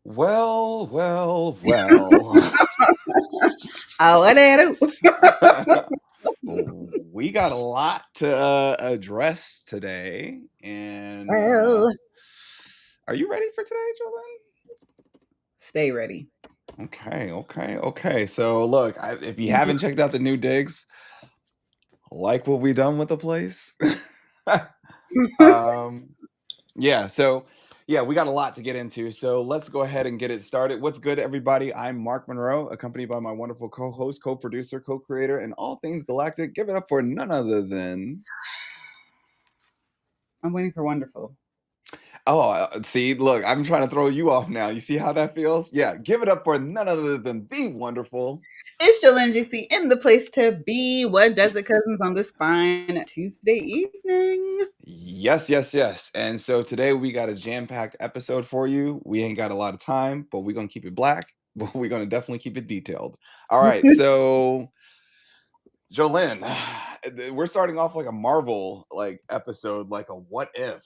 Well, well, well. Oh, what do? We got a lot to address today. And Well, are you ready for today, Jolene? stay ready. Okay. So, look, if you haven't checked out the new digs, like what we done with the place. um, Yeah, so we got a lot to get into. So let's go ahead and get it started. What's good, everybody? I'm Mark Monroe, accompanied by my wonderful co-host, co-producer, co-creator, and all things galactic. Give it up for none other than I'm waiting for wonderful. see, look, I'm trying to throw you off now. You see how that feels? Yeah, give it up for none other than the wonderful. It's Jalen GC in the place to be. What does it, cousins, on this fine Tuesday evening? Yes. And so today we got a jam-packed episode for you. We ain't got a lot of time, but we're gonna keep it black, but we're gonna definitely keep it detailed. All right, so Jolene, we're starting off like a Marvel like episode, like a what if.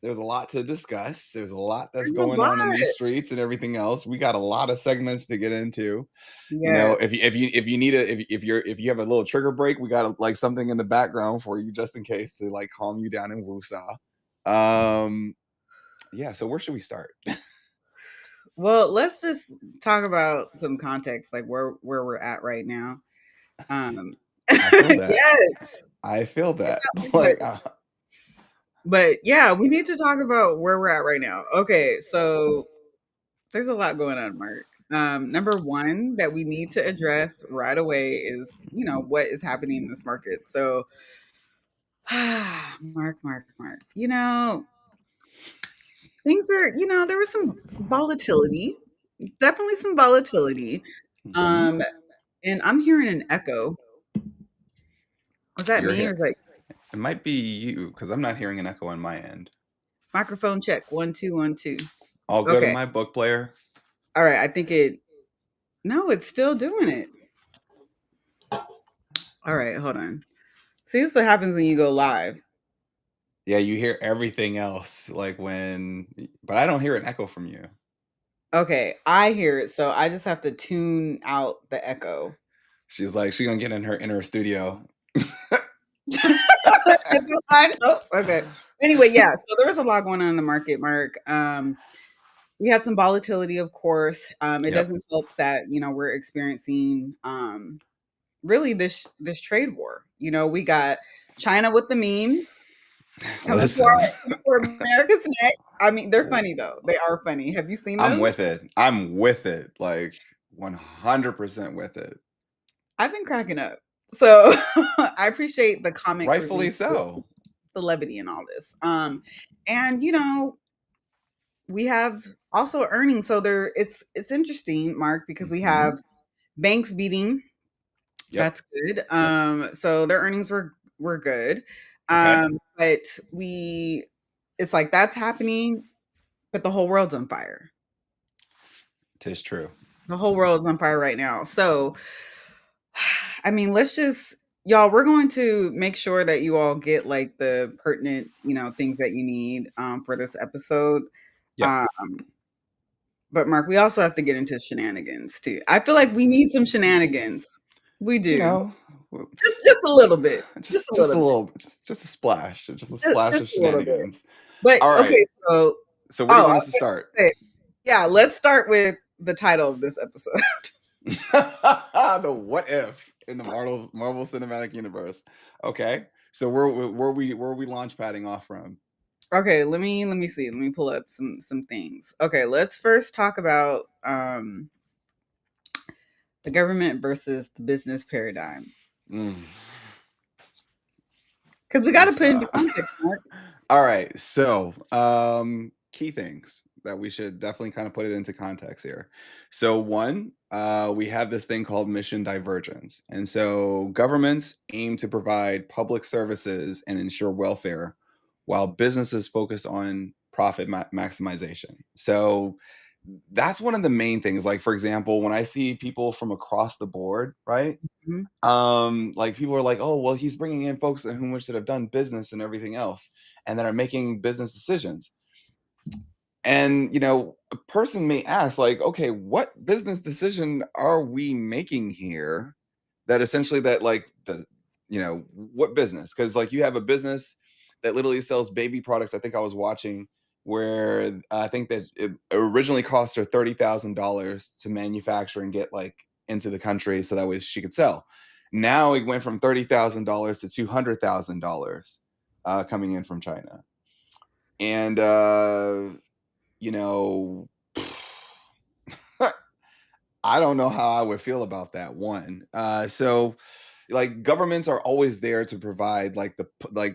There's a lot to discuss. There's a lot that's There's a going lot. on in these streets and everything else. We got a lot of segments to get into. You know, Yes. if you need a if you have a little trigger break, we got like something in the background for you just in case to like calm you down in woosah. Yeah. So where should we start? Well, let's just talk about some context, like where we're at right now. Um, I feel that. yes, I feel that. but Like, but yeah, we need to talk about where we're at right now. Okay, so there's a lot going on, Mark. Number one that we need to address right away is, what is happening in this market. So, Mark. Things were, there was some volatility, definitely some volatility. mhm. Um, and I'm hearing an echo. Was that You're me here. or is that It might be you because I'm not hearing an echo on my end. microphone check? 1 2 1 2. All good on Okay. my book player. All right. I think it. No, it's still doing it. All right. Hold on. See, this is what happens when you go live. Yeah, you hear everything else like but I don't hear an echo from you. Okay, I hear it, so I just have to tune out the echo. She's like, she's gonna get in her studio. I know. Okay. Anyway, yeah. So there was a lot going on in the market, Mark. We had some volatility, of course. It Yep. doesn't help that we're experiencing really this trade war. We got China with the memes coming Listen, for America's neck. I mean, they're funny though. They are funny. Have you seen I'm those? with it. I'm with it. Like 100% with it. I've been cracking up. So I appreciate the comic Rightfully relief, so. the levity and all this. And we have also earnings. So it's interesting, Mark, because we Hmm. have banks beating. Yep. That's good. So their earnings were good. Okay. But it's like that's happening, but the whole world's on fire. Tis true. The whole world's on fire right now. So I mean, let's just y'all, we're going to make sure that you all get like the pertinent, things that you need for this episode. Yep. Um, but Mark, we also have to get into shenanigans too. I feel like we need some shenanigans. We You do. know, Just a little bit. Just a just little a bit. little, just a splash, just a splash Just of a little bit. shenanigans. But All right. okay, so So where do you oh, I want us was to gonna start? say, yeah, let's start with the title of this episode. The what if in the Marvel Cinematic Universe. Okay. So where are we launch padding off from? Okay, let me see. Let me pull up some things. Okay, let's first talk about the government versus the business paradigm. Mm, Because we got to put into woosah. context, Mark. All right. So key things that we should definitely kind of put it into context here. So one, we have this thing called mission divergence. And so governments aim to provide public services and ensure welfare while businesses focus on profit maximization. So that's one of the main things. Like, for example, when I see people from across the board, right? Mhm. Like people are like, oh, well, he's bringing in folks whom which that have done business and everything else and that are making business decisions. And a person may ask, like, okay, what business decision are we making here that essentially that like the what business? Because like you have a business that literally sells baby products. I think I was watching where I think that it originally cost her $30,000 to manufacture and get like into the country so that way she could sell. Now it went from $30,000 to $200,000 coming in from China. And you know, I don't know how I would feel about that one. So like governments are always there to provide like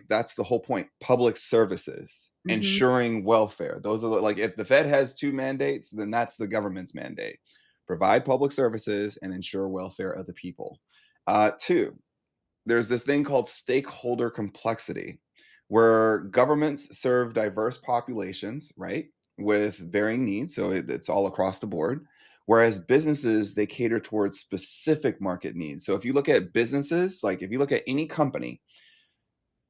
that's the whole point, public services, Mhm. ensuring welfare. Those are like if the Fed has two mandates, then that's the government's mandate. Provide public services and ensure welfare of the people. Two, there's this thing called stakeholder complexity where governments serve diverse populations, right, with varying needs, so it's all across the board, whereas businesses, they cater towards specific market needs. So if you look at businesses, like if you look at any company,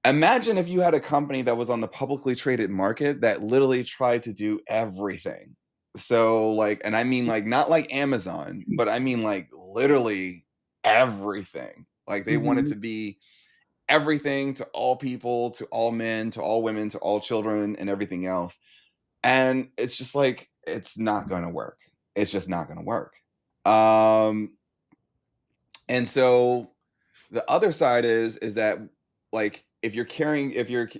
imagine if you had a company that was on the publicly traded market that literally tried to do everything. So like, and I mean like not like Amazon, but I mean like literally everything. Like they wanted Mhm. to be everything to all people, to all men, to all women, to all children, and everything else. And it's just like it's not going to work. It's just not going to work. Um, and so the other side is that like if you're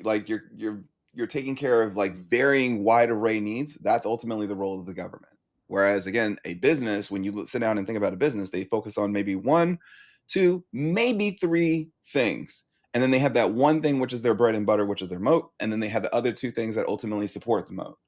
like you're taking care of like varying wide array needs, that's ultimately the role of the government. Whereas again, a business, when you sit down and think about a business, they focus on maybe one, two, maybe three things, and then they have that one thing which is their bread and butter, which is their moat, and then they have the other two things that ultimately support the moat.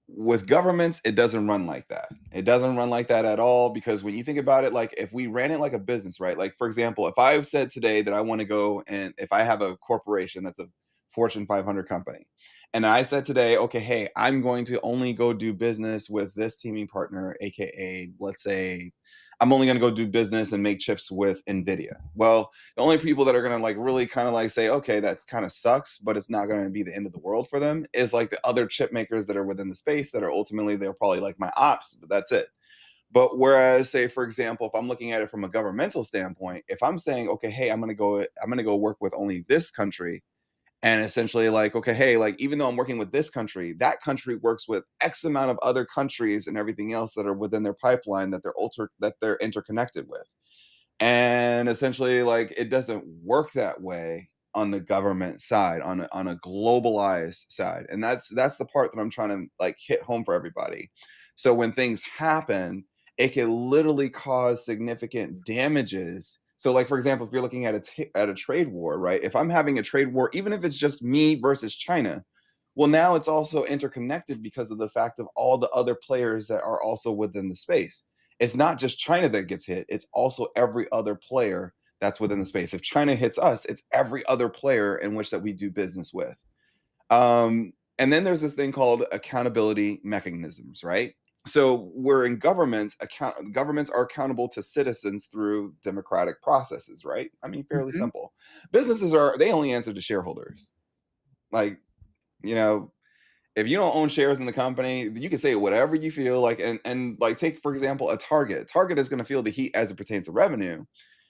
With governments, it doesn't run like that. It doesn't run like that at all, because when you think about it, like if we ran it like a business, right? Like for example, if I've said today that I want to go, and if I have a corporation that's a Fortune 500 company, and I said today, okay, hey, I'm going to only go do business with this teaming partner, aka let's say I'm only going to go do business and make chips with Nvidia. Well, the only people that are going to like really kind of like say, okay, that's kind of sucks, but it's not going to be the end of the world for them, is like the other chip makers that are within the space that are ultimately, they're probably like my ops, but that's it. But whereas, say, for example, if I'm looking at it from a governmental standpoint, if I'm saying, okay, hey, I'm going to go work with only this country, and essentially like, okay, hey, like even though I'm working with this country, that country works with X amount of other countries and everything else that are within their pipeline that they're interconnected with. And essentially like it doesn't work that way on the government side, on a globalized side. And that's the part that I'm trying to like hit home for everybody. So when things happen, it can literally cause significant damages. So like for example, if you're looking at a trade war, right, if I'm having a trade war, even if it's just me versus China, well, now it's also interconnected because of the fact of all the other players that are also within the space. It's not just China that gets hit, it's also every other player that's within the space. If China hits us, it's every other player in which that we do business with. And then there's this thing called accountability mechanisms, right? So we're in governments are accountable to citizens through democratic processes, right? I mean, fairly Mhm. simple. Businesses they only answer to shareholders. Like, you know, if you don't own shares in the company, you can say whatever you feel like, and like take for example a Target. Target is going to feel the heat as it pertains to revenue,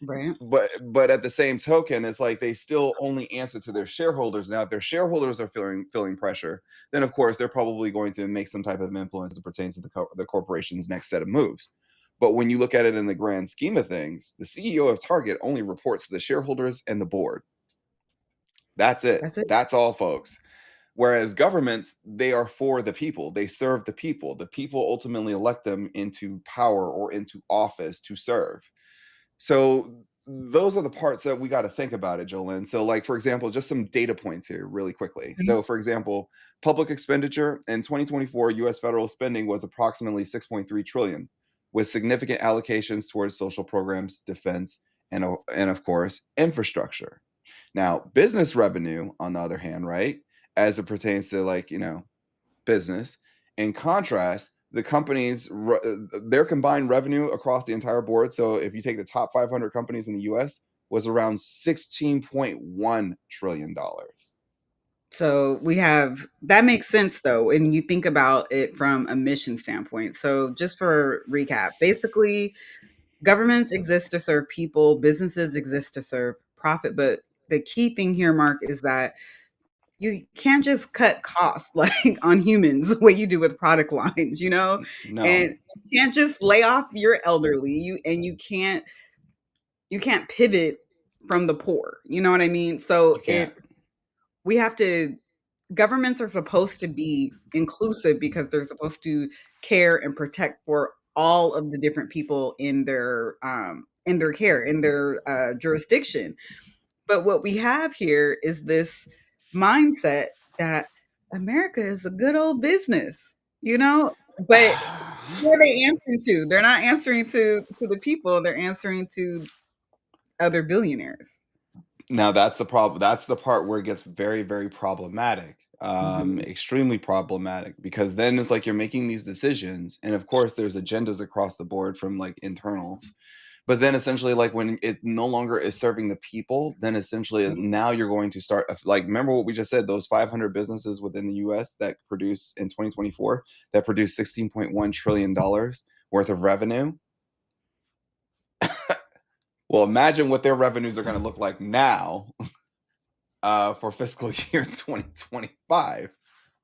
Right. but at the same token, it's like they still only answer to their shareholders. Now, if their shareholders are feeling pressure, then of course they're probably going to make some type of influence that pertains to the corporation's next set of moves. But when you look at it in the grand scheme of things, the CEO of Target only reports to the shareholders and the board. That's it. That's it. That's all, folks. Whereas governments, they are for the people. They serve the people. The people ultimately elect them into power or into office to serve. So those are the parts that we got to think about it, Jolene. So, like for example, just some data points here, really quickly. Mhm. So, for example, public expenditure in 2024, U.S. federal spending was approximately 6.3 trillion, with significant allocations towards social programs, defense, and of course, infrastructure. Now, business revenue, on the other hand, right, as it pertains to like business. In contrast, their combined revenue across the entire board. So if you take the top 500 companies in the U.S., was around $16.1 trillion. So we have that makes sense though, and you think about it from a mission standpoint. So just for recap, basically governments exist to serve people, businesses exist to serve profit, but the key thing here, Mark, is that you can't just cut costs like on humans what you do with product lines, you know? No, And you can't just lay off your elderly. You can't pivot from the poor. You know what I mean? So you can't. it's we have to governments are supposed to be inclusive because they're supposed to care and protect for all of the different people in their care, in their jurisdiction. But what we have here is this mindset that America is a good old business, you know? But who are they answering to? They're not answering to the people, they're answering to other billionaires. Now that's the problem. That's the part where it gets very, very problematic. Mhm. Extremely problematic because then it's like you're making these decisions, and of course there's agendas across the board from like internals. But then essentially, like when it no longer is serving the people, then essentially now you're going to start like remember what we just said, those 500 businesses within the US that produce in 2024 that produce $16.1 trillion worth of revenue. Well, imagine what their revenues are going to look like now for fiscal year 2025.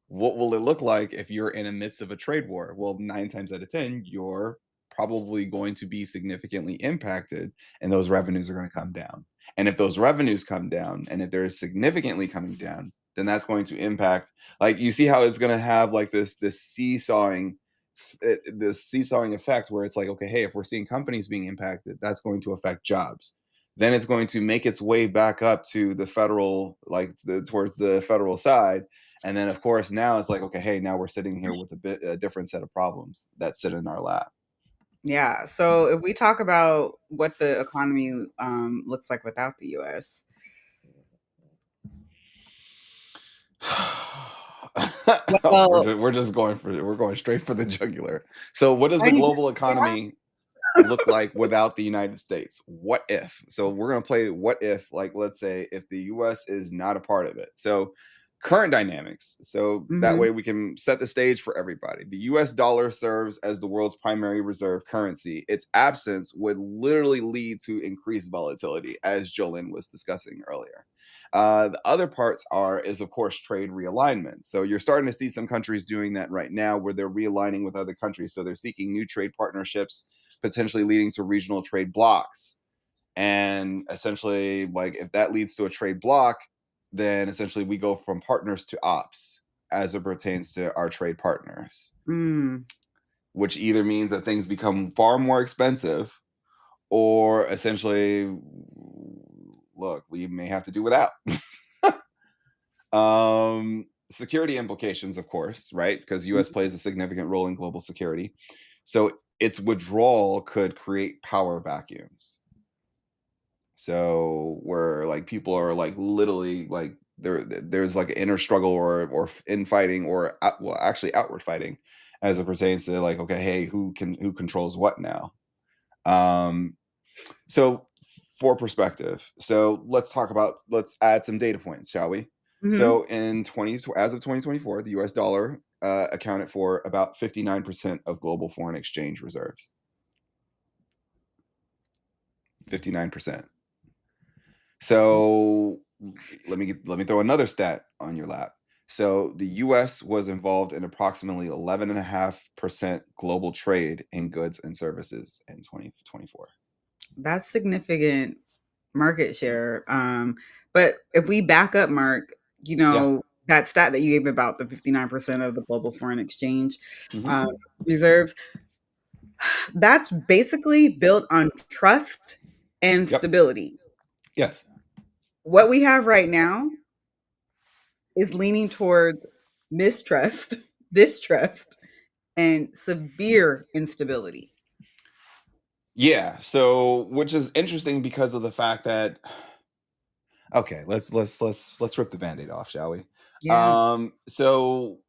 What will it look like if you're in the midst of a trade war? Well, 9 times out of 10, you're probably going to be significantly impacted, and those revenues are going to come down. And if those revenues come down, and if they're significantly coming down, then that's going to impact. Like you see how it's going to have like this seesawing effect where it's like, okay, hey, if we're seeing companies being impacted, that's going to affect jobs. Then it's going to make its way back up to the federal, like towards the federal side, and then of course now it's like, okay, hey, now we're sitting here with a different set of problems that sit in our lap. Yeah. So if we talk about what the economy looks like without the US, well, We're going straight for the jugular. So what does I the mean, global economy look like without the United States? What if? So we're going to play what if, like, let's say if the US is not a part of it. So current dynamics. So that mhm, way we can set the stage for everybody. The US dollar serves as the world's primary reserve currency. Its absence would literally lead to increased volatility, as Jolyn was discussing earlier. The other parts is of course trade realignment. So you're starting to see some countries doing that right now, where they're realigning with other countries. So they're seeking new trade partnerships, potentially leading to regional trade blocks. And essentially, like if that leads to a trade block, then essentially we go from partners to ops as it pertains to our trade partners, mm, which either means that things become far more expensive or essentially, look, we may have to do without. Security implications, of course, right? Because US plays a significant role in global security. So its withdrawal could create power vacuums. So where like people are like literally like there's like an inner struggle or infighting or well actually outward fighting as it pertains to like, okay, hey, who controls what now? Um so for perspective, so let's add some data points, shall we? mhm. So in 20 as of 2024, the US dollar accounted for about 59% of global foreign exchange reserves. 59%. So let me throw another stat on your lap. So the US was involved in approximately 11.5% global trade in goods and services in 2024. That's significant market share. But if we back up, Mark, you Yeah. know, that stat that you gave about the 59% of the global foreign exchange Hmm. um, reserves, that's basically built on trust and Yep. stability. Yes. What we have right now is leaning towards mistrust, distrust, and severe instability. Yeah. So which is interesting because of the fact that okay, let's rip the band-aid off, shall we? Yeah. So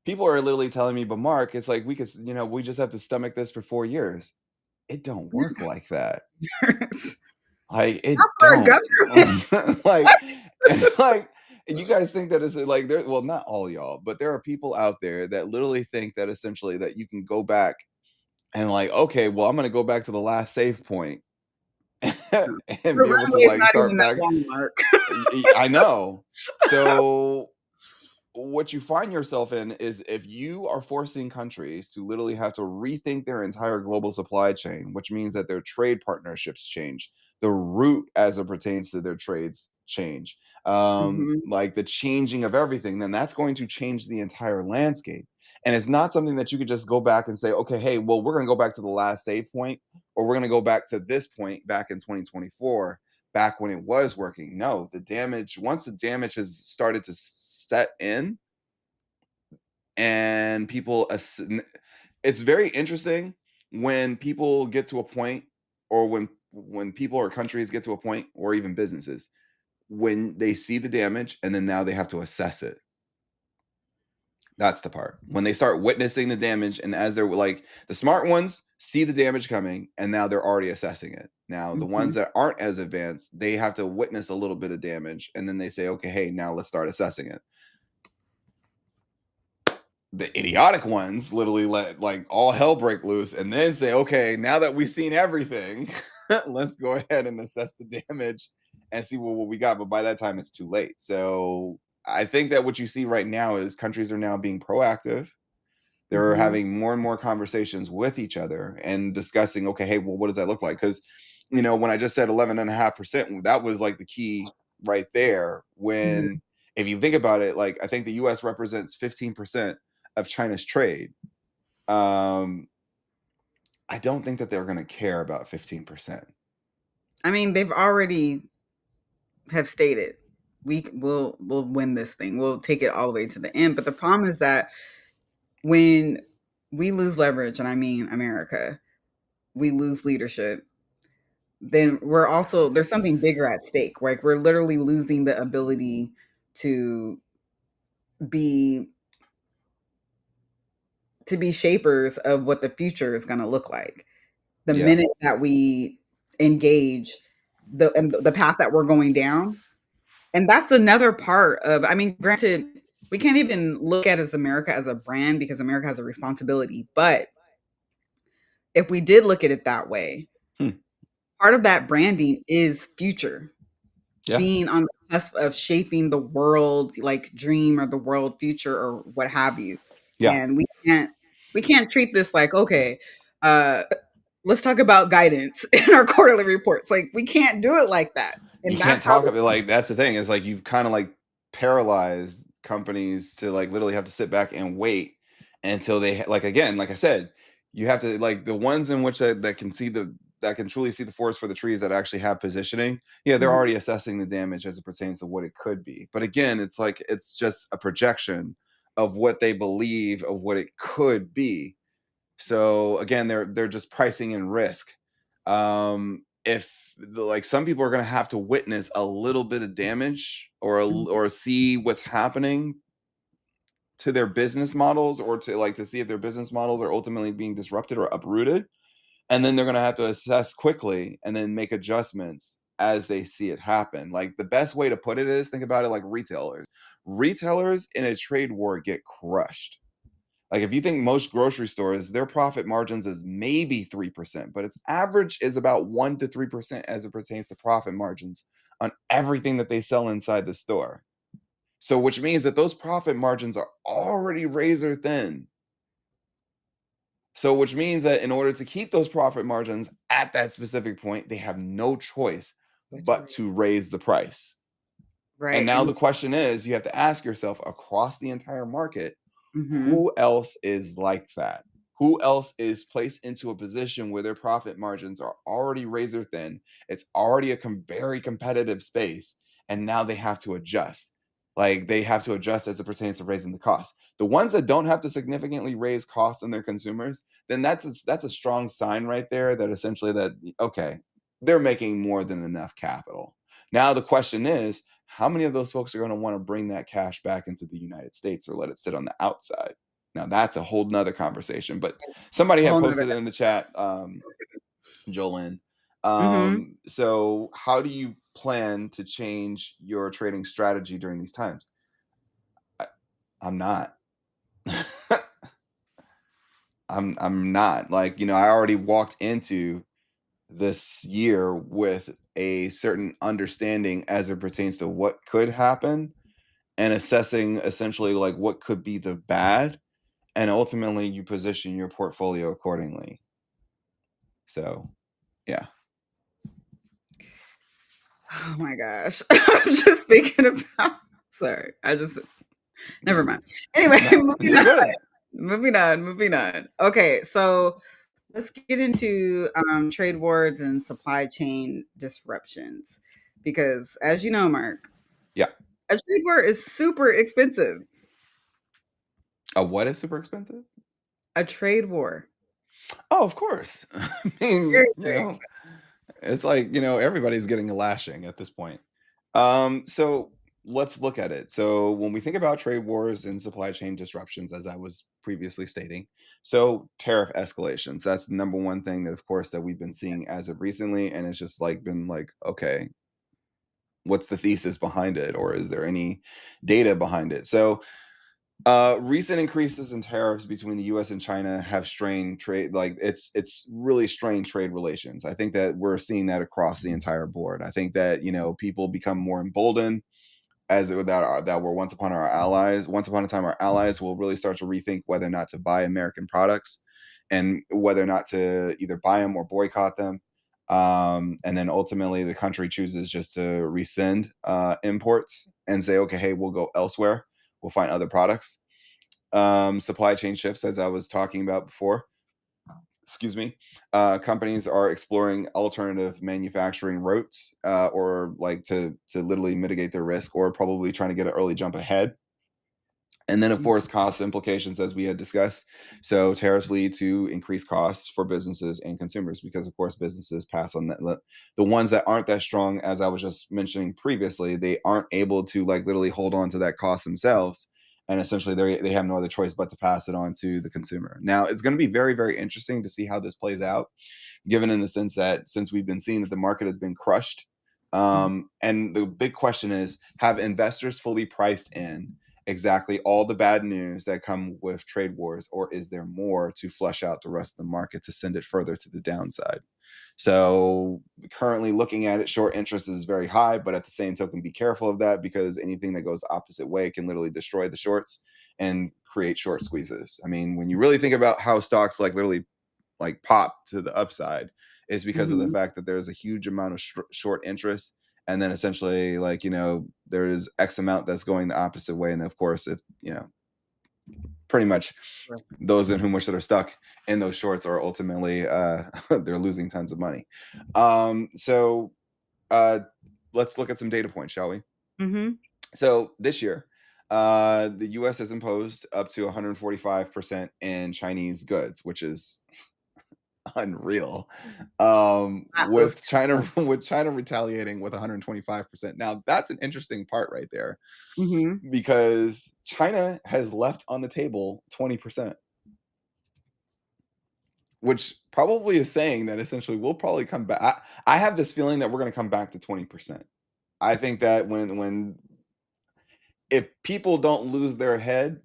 people are literally telling me, but Mark, it's like we just have to stomach this for 4 years. It don't work like that. Like, Not it for a don't. government. Like like, And you guys think that is like there, well, not all y'all, but there are people out there that literally think that essentially that you can go back and like, okay, well, I'm gonna go back to the last save point The and be able to runway is like not even start that back. long, Mark. I know. So what you find yourself in is if you are forcing countries to literally have to rethink their entire global supply chain, which means that their trade partnerships change, the route as it pertains to their trades change, Mhm, like the changing of everything, then that's going to change the entire landscape. And it's not something that you could just go back and say, okay, hey, well, we're going to go back to the last save point, or we're going to go back to this point back in 2024, back when it was working. No, the damage, once the damage has started to set in, and it's very interesting when people get to a point, or when people or countries get to a point, or even businesses, when they see the damage and then now they have to assess it. That's the part when they start witnessing the damage, and as they're like, the smart ones see the damage coming and now they're already assessing it. Now the ones mhm. that aren't as advanced, they have to witness a little bit of damage and then they say, okay, hey, now let's start assessing it. The idiotic ones literally let like all hell break loose and then say, okay, now that we've seen everything, let's go ahead and assess the damage and see what we got. But by that time, it's too late. So I think that what you see right now is countries are now being proactive. They're Mhm, having more and more conversations with each other and discussing, okay, hey, well, what does that look like? Because, when I just said 11.5%, that was like the key right there. mhm. When, if you think about it, like I think the US represents 15% of China's trade. Um, I don't think that they're going to care about 15%. I mean, they've already have stated, we'll win this thing. We'll take it all the way to the end." But the problem is that when we lose leverage, and I mean America, we lose leadership, then we're also there's something bigger at stake. Like, we're literally losing the ability to be shapers of what the future is gonna look like. The Yeah. minute that we engage the path that we're going down. And that's another part of, I mean, granted, we can't even look at as America as a brand because America has a responsibility. But if we did look at it that way, Hmm. part of that branding is future, Yeah. being on the cusp of shaping the world like dream or the world future or what have you. Yeah. And we can't treat this like, okay, uh let's talk about guidance in our quarterly reports. Like, we can't do it like that. You And can't that's how talk about, like, that's the thing, is like you've kind of like paralyzed companies to like literally have to sit back and wait until like, again, like I said, you have to like the ones in which that can see that can truly see the forest for the trees, that actually have positioning. Yeah, they're Mhm, already assessing the damage as it pertains to what it could be. But again, it's like it's just a projection of what they believe of what it could be. So again, they're just pricing in risk. If like some people are going to have to witness a little bit of damage, mhm, or see what's happening to their business models, or to like to see if their business models are ultimately being disrupted or uprooted, and then they're going to have to assess quickly and then make adjustments as they see it happen. Like the best way to put it is, think about it like retailers. Retailers in a trade war get crushed. Like if you think most grocery stores, their profit margins is maybe 3%, but its average is about 1 to 3% as it pertains to profit margins on everything that they sell inside the store. So which means that those profit margins are already razor thin. So which means that in order to keep those profit margins at that specific point, they have no choice but to but raise, to raise the price. And right? now And the question is, you have to ask yourself across the entire market, mhm, who else is like that? Who else is placed into a position where their profit margins are already razor thin? It's already a very competitive space, and now they have to adjust. Like they have to adjust as it pertains to raising the cost. The ones that don't have to significantly raise costs on their consumers, then that's a strong sign right there that essentially that, okay, they're making more than enough capital. Now the question is, how many of those folks are going to want to bring that cash back into the United States or let it sit on the outside? Now that's a whole nother conversation. But somebody a had whole nother. posted it in the chat, Jolyn. Mhm. So how do you? plan to change your trading strategy during these times? I, I'm not. I'm not. Like, I already walked into this year with a certain understanding as it pertains to what could happen and assessing essentially like what could be the bad, and ultimately you position your portfolio accordingly. So, yeah. Oh my gosh. I'm just thinking about sorry. Never mind. Anyway, No, moving you're on. good. Moving on. Okay, so let's get into trade wars and supply chain disruptions. Because as you know, Mark, Yeah. a trade war is super expensive. What is super expensive? A trade war. Oh, of course. I mean, Very, very it's like, everybody's getting a lashing at this point. So let's look at it. So when we think about trade wars and supply chain disruptions, as I was previously stating, so tariff escalations, that's the number one thing that, of course, that we've been seeing as of recently. And it's just like been like, okay, what's the thesis behind it? Or is there any data behind it? So recent increases in tariffs between the U.S. and China have strained trade. Like it's really strained trade relations. I think that we're seeing that across the entire board. I think that people become more emboldened that were once upon a time our allies will really start to rethink whether or not to buy American products and whether or not to either buy them or boycott them. And then ultimately the country chooses just to rescind imports and say, okay, hey, we'll go elsewhere, we'll find other products. Supply chain shifts, as I was talking about before, excuse me. Companies are exploring alternative manufacturing routes, or like to literally mitigate their risk, or probably trying to get an early jump ahead. And then, of course, cost implications, as we had discussed. So tariffs lead to increased costs for businesses and consumers because, of course, businesses pass on that. The ones that aren't that strong, as I was just mentioning previously, they aren't able to like literally hold on to that cost themselves. And essentially, they have no other choice but to pass it on to the consumer. Now, it's going to be very, very interesting to see how this plays out, given in the sense that since we've been seeing that the market has been crushed. And the big question is, have investors fully priced in exactly all the bad news that come with trade wars, or is there more to flush out the rest of the market to send it further to the downside? So currently looking at it, short interest is very high, but at the same token, be careful of that because anything that goes the opposite way can literally destroy the shorts and create short squeezes. I mean, when you really think about how stocks like literally like pop to the upside, is because of the Mhm. fact that there's a huge amount of short interest, and then essentially like there's X amount that's going the opposite way, and of course if pretty much Right. those in whom which that are stuck in those shorts are ultimately they're losing tons of money. So uh let's look at some data points, shall we? Mhm. So this year the US has imposed up to 145% in Chinese goods, which is unreal. Not those With China with China retaliating with 125%. Now that's an interesting part right there Mhm. because China has left on the table 20%, which probably is saying that essentially we'll probably come back. I have this feeling that we're going to come back to 20%. I think that when if people don't lose their head,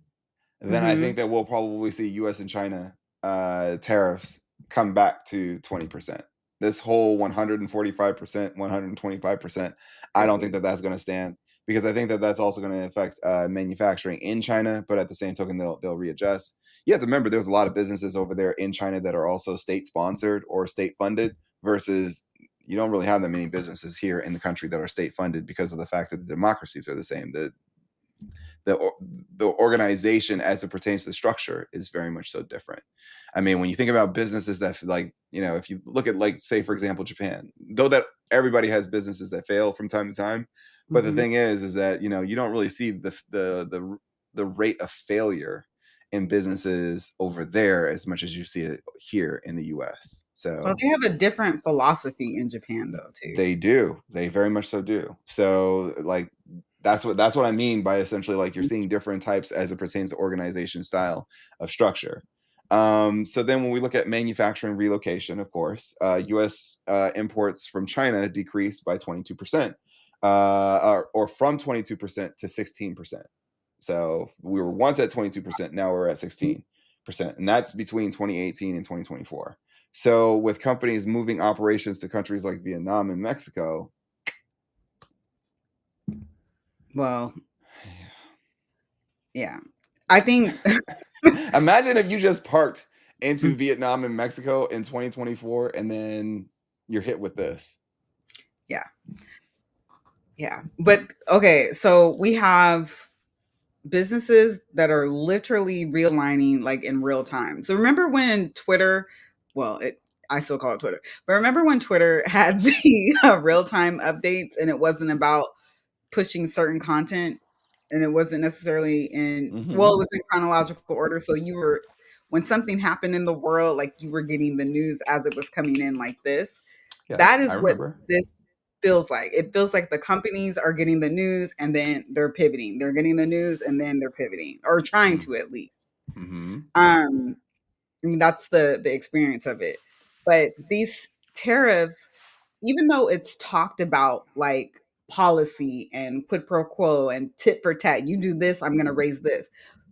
then I think Mhm. that we'll probably see US and China tariffs come back to 20%. This whole 145%, 125%, I don't think Crazy. that that's going to stand because I think that that's also going to affect manufacturing in China. But at the same token, they'll readjust. You have to remember there's a lot of businesses over there in China that are also state sponsored or state funded versus you don't really have that many businesses here in the country that are state funded because of the fact that the democracies are the same. The the organization as it pertains to the structure is very much so different. I mean, when you think about businesses that like, if you look at like say for example Japan, though that everybody has businesses that fail from time to time, but the Mhm. thing is that you don't really see the rate of failure in businesses over there as much as you see it here in the US. So So they have a different philosophy in Japan though too. they do. They very much so do. So like that's what I mean by essentially like you're seeing different types as it pertains to organization style of structure. So then when we look at manufacturing relocation, of course, U.S. Imports from China decreased by 22%, or from 22% to 16%. So we were once at 22%, now we're at 16%, and that's between 2018 and 2024. So with companies moving operations to countries like Vietnam and Mexico, Well, yeah. I think imagine if you just parked into Vietnam and Mexico in 2024 and then you're hit with this. yeah. Yeah. But okay, so we have businesses that are literally realigning like in real time. So remember when Twitter, well, I still call it Twitter, but remember when Twitter had the real time updates and it wasn't about pushing certain content and it wasn't necessarily in, well, Mm-hmm. it was in chronological order. So you were, when something happened in the world, like you were getting the news as it was coming in like this. That Yes, I is what remember. this feels like. It feels like the companies are getting the news and then they're pivoting. They're getting the news and then they're pivoting, or trying to at least. Mm-hmm. Um, I mean, that's the experience of it. But these tariffs, even though it's talked about like policy and quid pro quo and tit for tat, you do this, I'm going to raise this.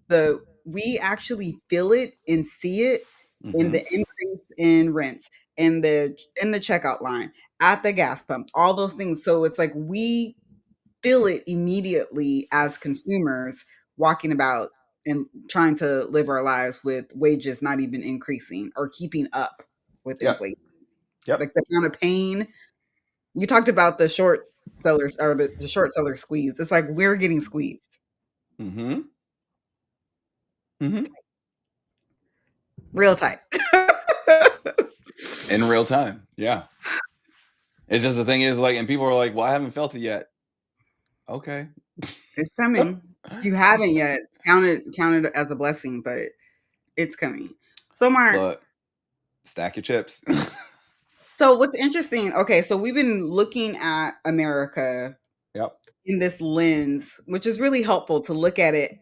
The We actually feel it and see it in Mm-hmm. the increase in rents, in the checkout line, at the gas pump, all those things. So it's like we feel it immediately as consumers walking about and trying to live our lives with wages not even increasing or keeping up with Yep. inflation. Yep. Like the amount of pain. You talked about the short sellers or the short seller squeeze. It's like we're getting squeezed Mm-hmm. Mm-hmm. real tight. In real time. Yeah. It's just the thing is like, and people are like, well, I haven't felt it yet. Okay. It's coming. If you haven't yet, count it as a blessing, but it's coming. So Mark, Look, stack your chips. so what's interesting, okay, so we've been looking at America Yep. in this lens, which is really helpful to look at it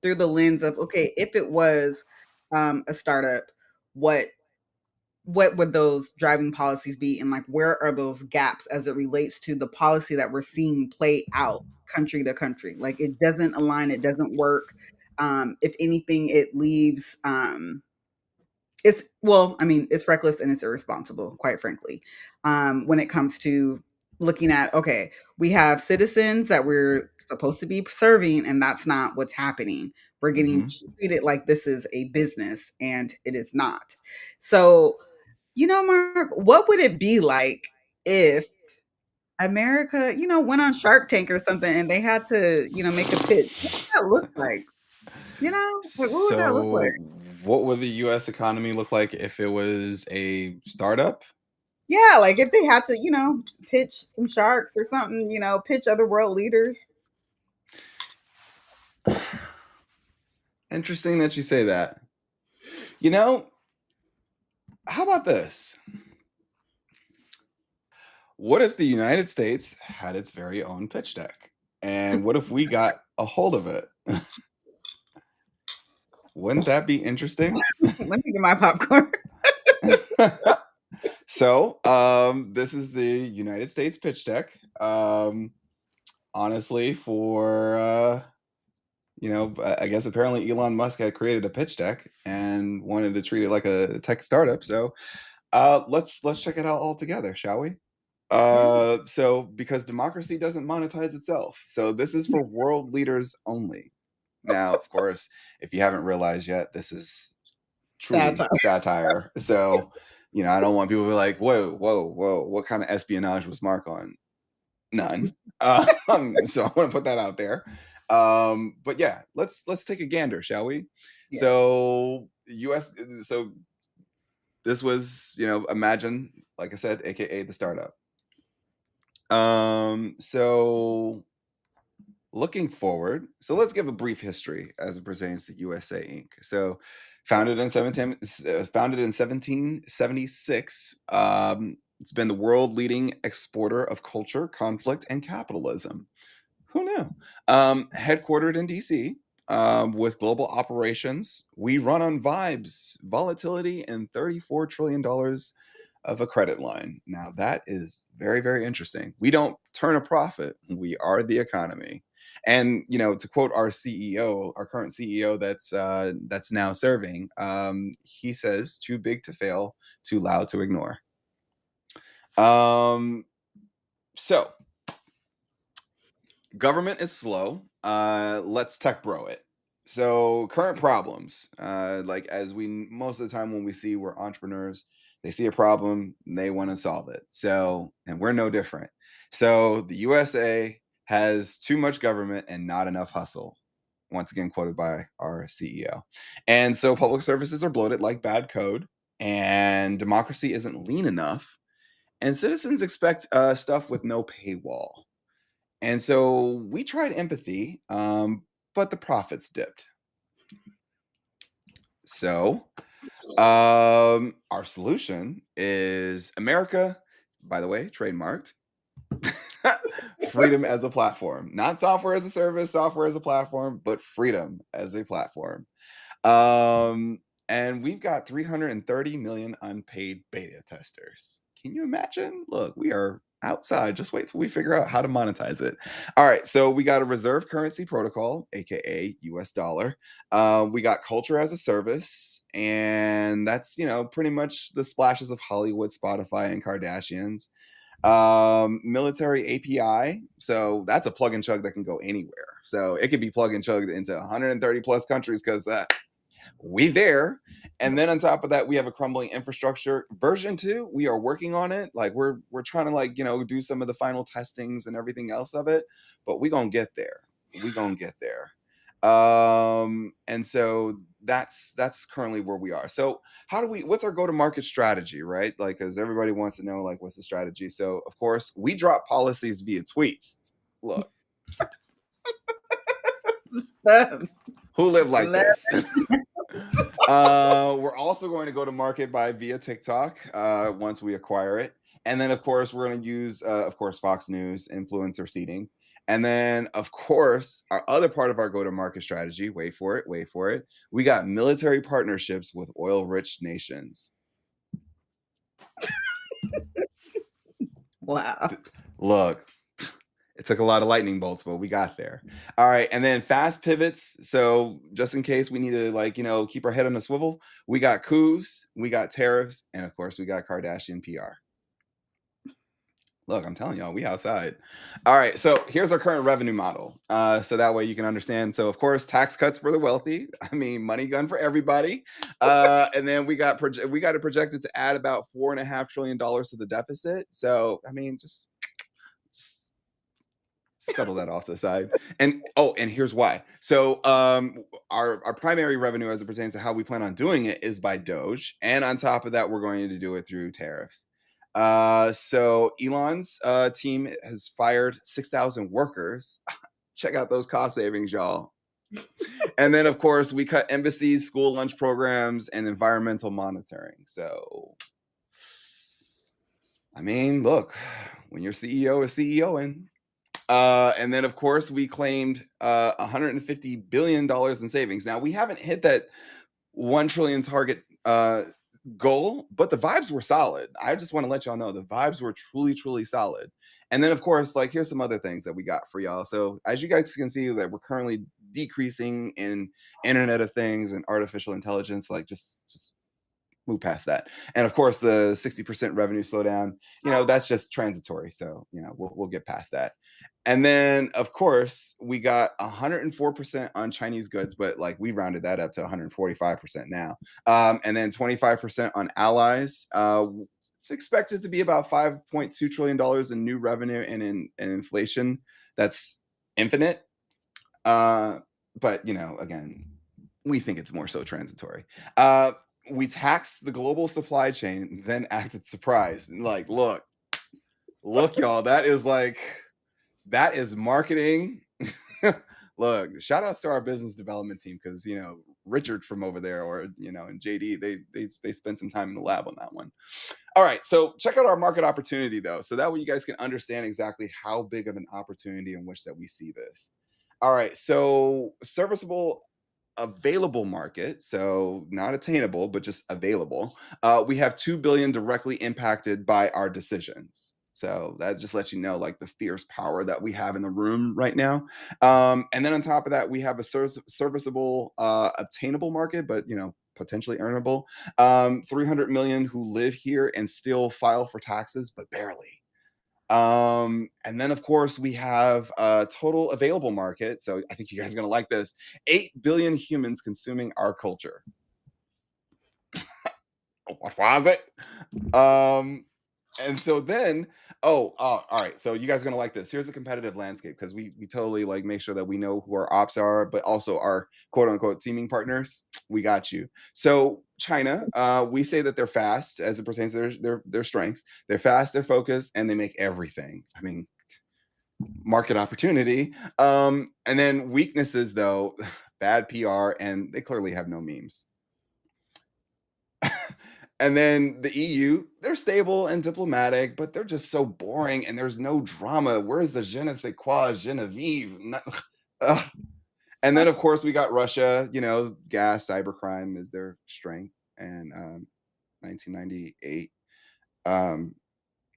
through the lens of, okay, if it was a startup, what what would those driving policies be, and like where are those gaps as it relates to the policy that we're seeing play out country to country? Like it doesn't align, it doesn't work. If anything, it leaves it's, well, I mean, it's reckless and it's irresponsible, quite frankly, when it comes to looking at, okay, we have citizens that we're supposed to be serving, and that's not what's happening. We're getting Mm-hmm. treated like this is a business, and it is not. So, Mark, what would it be like if America, went on Shark Tank or something and they had to, make a pitch? What would that look like? Like what would that look like? So what would the US economy look like if it was a startup? Yeah, like if they had to, pitch some sharks or something, pitch other world leaders. Interesting that you say that. You know, how about this? What if the United States had its very own pitch deck? And what if we got a hold of it? Wouldn't that be interesting? Let me get my popcorn. So, this is the United States pitch deck. Honestly, for I guess apparently Elon Musk had created a pitch deck and wanted to treat it like a tech startup. So, let's check it out all together, shall we? Yeah. So because democracy doesn't monetize itself, so this is for world leaders only. Now, of course, if you haven't realized yet, this is truly Satire. satire. So, I don't want people to be like, whoa, whoa, whoa, what kind of espionage was Mark on? None. So I want to put that out there. But yeah, let's take a gander, shall we? Yes. So US so this was, imagine, like I said, aka the startup. So looking forward, so let's give a brief history as it pertains to USA Inc. So founded in 1776, it's been the world leading exporter of culture, conflict, and capitalism. Who knew? Headquartered in DC, With global operations, we run on vibes, volatility, and $34 trillion of a credit line. Now, that is very, very interesting. We don't turn a profit, we are the economy. And to quote our CEO, our current CEO that's now serving, he says, "Too big to fail, too loud to ignore." Um, so government is slow. Let's tech bro it. So current problems, like as most of the time when we see we're entrepreneurs, they see a problem, they want to solve it. So, and we're no different. So the USA has too much government and not enough hustle. Once again, quoted by our CEO. And so public services are bloated like bad code, and democracy isn't lean enough, and citizens expect stuff with no paywall. And so we tried empathy, but the profits dipped. So our solution is America, by the way, trademarked. Freedom as a platform, not software as a service, software as a platform, but freedom as a platform. Um, and we've got 330 million unpaid beta testers. Can you imagine? Look, we are outside. Just wait till we figure out how to monetize it. All right, so we got a reserve currency protocol, aka US dollar. We got culture as a service, and that's pretty much the splashes of Hollywood, Spotify, and Kardashians. Military API, so that's a plug and chug that can go anywhere. So it can be plug and chugged into 130 plus countries because we there. And then on top of that, we have a crumbling infrastructure. Version 2, we are working on it. Like we're trying to do some of the final testings and everything else of it, but we gonna get there. We gonna get there. And so that's currently where we are. So what's our go-to-market strategy, right? Like, because everybody wants to know, like, what's the strategy? So of course we drop policies via tweets. Look, who live like this? We're also going to go to market via TikTok once we acquire it. And then, of course, we're going to use, of course, Fox News influencer seeding. And then, of course, our other part of our go-to-market strategy, wait for it, we got military partnerships with oil-rich nations. Wow. Look, it took a lot of lightning bolts, but we got there. All right, and then fast pivots. So just in case we need to keep our head on a swivel, we got coups, we got tariffs, and of course we got Kardashian PR. Look, I'm telling y'all, we outside. All right, so here's our current revenue model. So that way you can understand. So of course, tax cuts for the wealthy. I mean, money gun for everybody. And then we got it projected to add about $4.5 trillion to the deficit. So I mean, just scuttle that off to the side. And here's why. So our primary revenue as it pertains to how we plan on doing it is by Doge, and on top of that, we're going to do it through tariffs. So Elon's team has fired 6,000 workers. Check out those cost savings, y'all. And then, of course, we cut embassies, school lunch programs, and environmental monitoring. So, I mean, look, when your CEO is CEOing. And then, of course, we claimed $150 billion in savings. Now, we haven't hit that 1 trillion target goal, but the vibes were solid. I just want to let y'all know the vibes were truly, truly solid. And then, of course, here's some other things that we got for y'all. So as you guys can see, that we're currently decreasing in Internet of Things and artificial intelligence. Just move past that. And of course, the 60% revenue slowdown, that's just transitory. So, we'll get past that. And then, of course, we got 104% on Chinese goods, but we rounded that up to 145% now. And then 25% on allies. It's expected to be about $5.2 trillion in new revenue and in inflation. That's infinite. But, again, we think it's more so transitory. We taxed the global supply chain, then acted surprised. And look, y'all, that is marketing. Look, shout outs to our business development team because Richard from over there, or and JD, they spent some time in the lab on that one. All right, so check out our market opportunity though, so that way you guys can understand exactly how big of an opportunity in which that we see this. All right. So serviceable available market, so not attainable, but just available. We have 2 billion directly impacted by our decisions. So that just lets you know like the fierce power that we have in the room right now. And then on top of that, we have a serviceable, obtainable market, but potentially earnable. 300 million who live here and still file for taxes, but barely. And then of course we have a total available market. So I think you guys are gonna like this. 8 billion humans consuming our culture. What was it? Um, and so then, all right. So you guys are gonna like this. Here's the competitive landscape because we totally like make sure that we know who our ops are, but also our quote unquote teaming partners. We got you. So China, we say that they're fast as it pertains to their strengths. They're fast, they're focused, and they make everything. I mean, market opportunity. And then weaknesses though, bad PR, and they clearly have no memes. And then the EU, they're stable and diplomatic, but they're just so boring and there's no drama. Where's the je ne sais quoi, Genevieve? And then, of course, we got Russia, gas, cybercrime is their strength. And 1998. And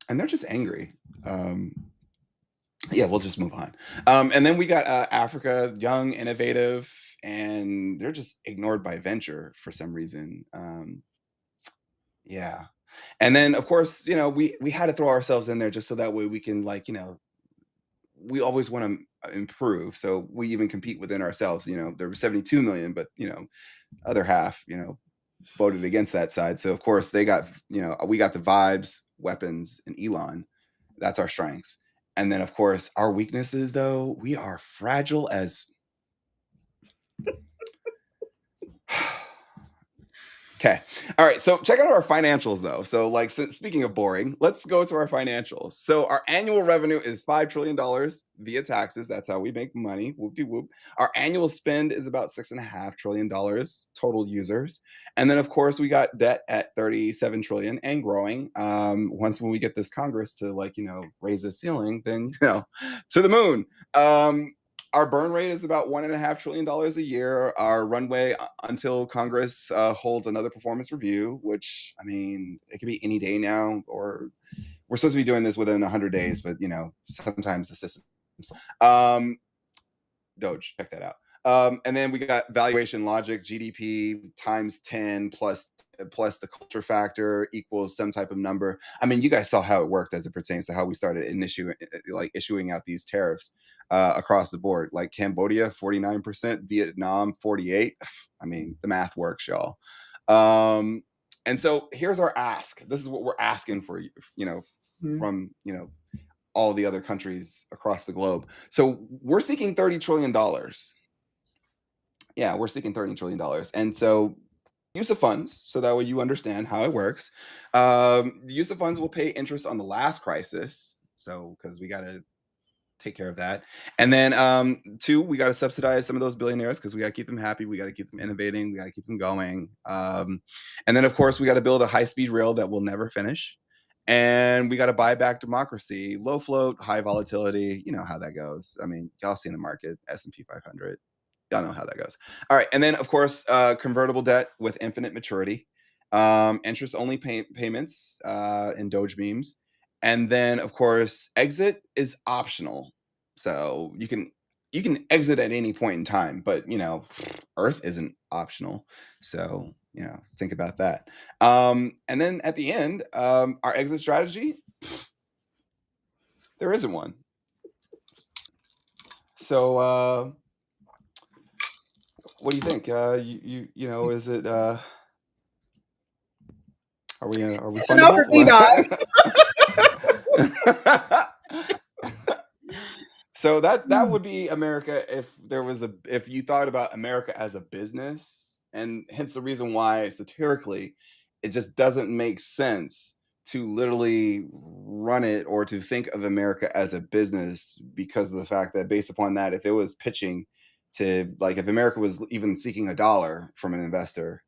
they're just angry. Yeah, we'll just move on. And then we got Africa, young, innovative, and they're just ignored by venture for some reason. Yeah. And then of course, we had to throw ourselves in there just so that way we can like, we always want to improve. So we even compete within ourselves. There were 72 million, but other half, voted against that side. So of course they got, we got the vibes, weapons, and Elon. That's our strengths. And then of course our weaknesses though, we are fragile as Okay. All right. So check out our financials though. So speaking of boring, let's go to our financials. So our annual revenue is $5 trillion via taxes. That's how we make money. Whoop de whoop. Our annual spend is about $6.5 trillion total users. And then of course we got debt at 37 trillion and growing. Once when we get this Congress to raise the ceiling, then to the moon. Our burn rate is about $1.5 trillion a year. Our runway until Congress holds another performance review, which I mean, it could be any day now, or we're supposed to be doing this within 100 days, but sometimes the system. Um, Doge, check that out. And then we got valuation logic, GDP times 10 plus the culture factor equals some type of number. I mean, you guys saw how it worked as it pertains to how we started issuing out these tariffs across the board. Like Cambodia, 49%, Vietnam, 48. I mean, the math works, y'all. And so here's our ask. This is what we're asking for from all the other countries across the globe. So we're seeking $30 trillion. Yeah, we're seeking $30 trillion. And so use of funds, so that way you understand how it works. The use of funds will pay interest on the last crisis. So because we got to take care of that. And then two, we got to subsidize some of those billionaires because we got to keep them happy. We got to keep them innovating. We got to keep them going. And then, of course, we got to build a high-speed rail that will never finish. And we got to buy back democracy, low float, high volatility. You know how that goes. I mean, y'all seen the market, S&P 500. Y'all know how that goes. All right. And then, of course, convertible debt with infinite maturity, interest-only payments in Doge memes. And then, of course, exit is optional. So you can exit at any point in time, but Earth isn't optional. So think about that. And then at the end, our exit strategy, there isn't one. So what do you think? Is it are we It's enough for me, dog. fundable? So that would be America if you thought about America as a business, and hence the reason why satirically it just doesn't make sense to literally run it or to think of America as a business because of the fact that based upon that, if it was pitching to if America was even seeking a dollar from an investor,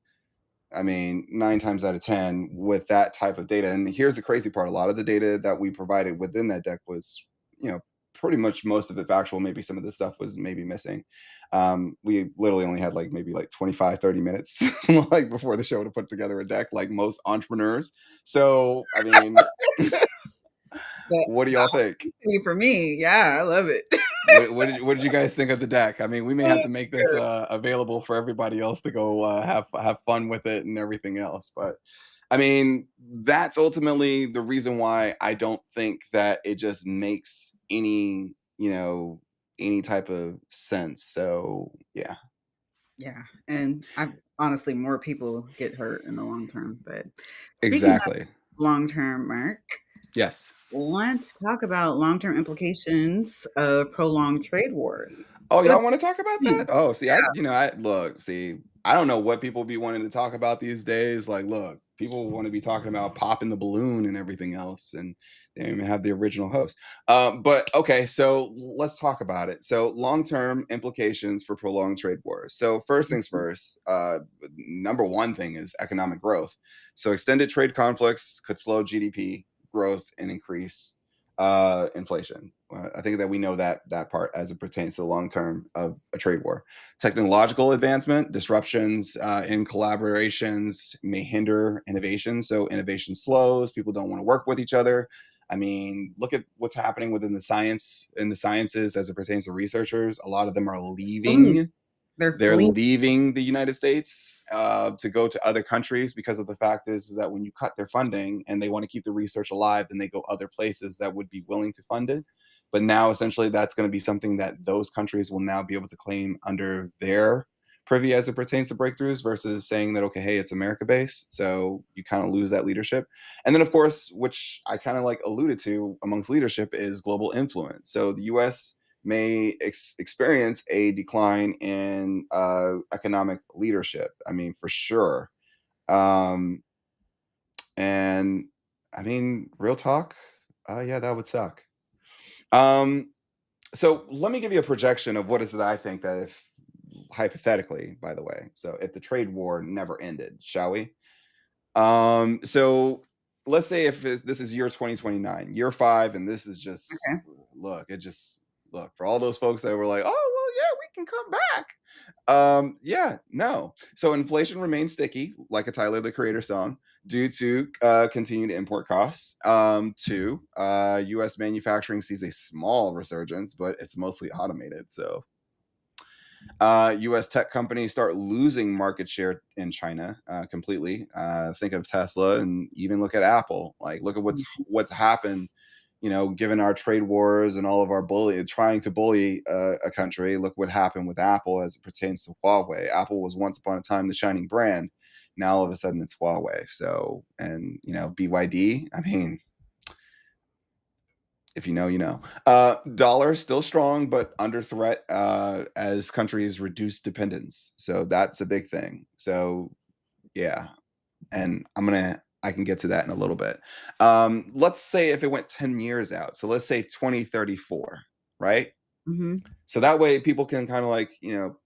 I mean, 9 times out of 10 with that type of data. And here's the crazy part: a lot of the data that we provided within that deck was, pretty much most of it factual. Maybe some of the stuff was maybe missing. We literally only had like maybe like 25, 30 minutes like before the show to put together a deck, like most entrepreneurs. So I mean, what do The y'all think? opportunity for me, yeah, I love it. What did you guys think of the deck? I mean, we may have to make this Good. available for everybody else to go have fun with it and everything else. But I mean, that's ultimately the reason why I don't think that it just makes any any type of sense. So yeah, Yeah, and I honestly, more people get hurt in the long term, but speaking of exactly. long term, Mark, Yes. let's talk about long-term implications of prolonged trade wars. Oh, What y'all want to talk about that? opinion? Oh, see, I look, see, I don't know what people be wanting to talk about these days. Like, look, people want to be talking about popping the balloon and everything else, and they don't even have the original host. But okay, so let's talk about it. So, long-term implications for prolonged trade wars. So, first things Mhm. first. Number one thing is economic growth. So, extended trade conflicts could slow GDP growth and increase inflation. I think that we know that part as it pertains to the long term of a trade war. Technological advancement, disruptions in collaborations may hinder innovation. So innovation slows. People don't want to work with each other. I mean, look at what's happening within the science in the sciences as it pertains to researchers. A lot of them are Fleeing. leaving. They're They're fleeing. leaving the United States to go to other countries because of the fact is that when you cut their funding and they want to keep the research alive, then they go other places that would be willing to fund it. But now, essentially, that's going to be something that those countries will now be able to claim under their privy as it pertains to breakthroughs versus saying that, okay, hey, it's America based. So you kind of lose that leadership. And then, of course, which I kind of like alluded to amongst leadership is global influence. So the US may experience a decline in economic leadership. I mean, for sure. Um, and I mean, real talk, yeah, that would suck. Um, so let me give you a projection of what is it I think that if hypothetically, by the way, so if the trade war never ended, shall we? So let's say if this is year 2029, year five, and this is just Okay. look, it just look for all those folks that were like, oh well, yeah, we can come back. Yeah, no. So inflation remains sticky, like a Tyler the Creator song, due to continued import costs. Two, U.S. manufacturing sees a small resurgence, but it's mostly automated. So U.S. tech companies start losing market share in China completely. Think of Tesla, and even look at Apple. Like, look at what's happened. Given our trade wars and all of our trying to bully a country, look what happened with Apple as it pertains to Huawei. Apple was once upon a time the shining brand. Now all of a sudden it's Huawei. So, and BYD. I mean, if you know, you know. Dollar still strong, but under threat as countries reduce dependence. So that's a big thing. So yeah, and I can get to that in a little bit. Let's say if it went 10 years out. So let's say 2034, right? Mhm. So that way people can kind of like,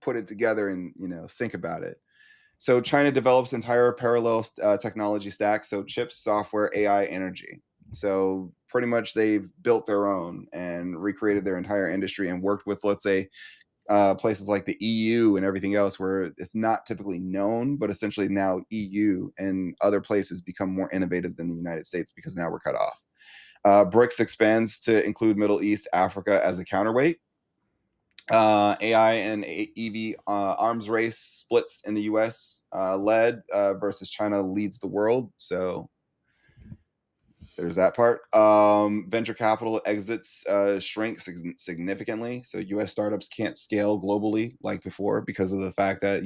put it together and, think about it. So China develops entire parallel technology stack. So chips, software, AI, energy. So pretty much they've built their own and recreated their entire industry and worked with, let's say, places like the EU and everything else, where it's not typically known, but essentially now EU and other places become more innovative than the United States because now we're cut off. BRICS expands to include Middle East, Africa as a counterweight. AI and EV arms race splits in the US led versus China leads the world. So there's that part. Venture capital exits shrink significantly. So US startups can't scale globally like before because of the fact that,